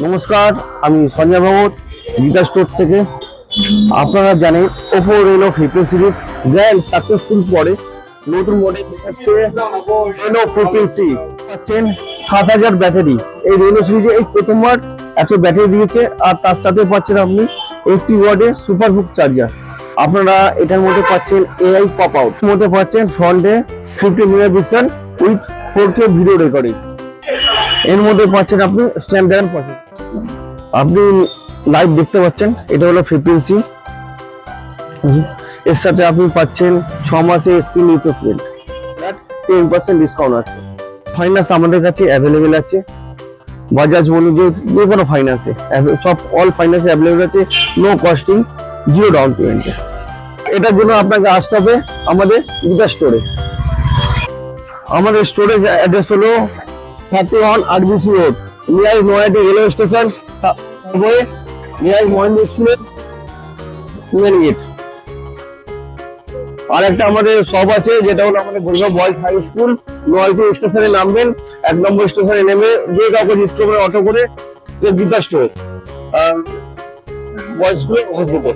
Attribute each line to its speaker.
Speaker 1: নমস্কার, আমি সঞ্জয় ভগত গীতা স্টোর থেকে। আপনারা জানেন Oppo Reno 15 series grand successful পরে নতুন মডেল আসছে রেনো 15 সিরিজ। পাচ্ছেন 7000 ব্যাটারি। এই রেনো সিরিজে এই প্রথমবার এত ব্যাটারি দিয়েছে, আর তার সাথে পাচ্ছেন আপনি 80 ওয়াটের সুপার হুক চার্জার। আপনারা এটার মধ্যে পাচ্ছেন এআই পপ আউট, মধ্যে পাচ্ছেন ফ্রন্টে 50 megapixel with 4K video recording. এর মধ্যে পাচ্ছেন আপনি স্ন্যাপড্রাগন প্রসেসর। আপনি লাইভ দেখতে পাচ্ছেন, এটা হলো 15C। এর সাথে আপনি পাচ্ছেন 6 মাসের স্ক্রিন রিপ্লেসমেন্ট, 10% ডিসকাউন্ট আছে। ফাইন্যান্স আমাদের কাছে অ্যাভেলেবেল আছে, বাজাজ বলুন যে কোনো ফাইন্যান্সে সব অল ফাইন্যান্সে অ্যাভেলেবেল আছে, নো কস্টিং, জিরো ডাউন পেমেন্টে। এটার জন্য আপনাকে আসতে হবে আমাদের গীতা স্টোরে। আমাদের স্টোরেজ অ্যাড্রেস হলো 31 RBC road, near Naihati railway station, subway, near Mahendra স্কুলের মেন গেট। আর একটা আমাদের শপ আছে, যেটা হলো আমাদের গোলগাঁও বয়েজ হাই স্কুল। নয়াটি স্টেশনে নামবেন, 1 নম্বর স্টেশনে নেমে যে কাউকে রিস্ক করে অটো করে গীতা স্টোর বয়েজ স্কুলের অপোজিটে।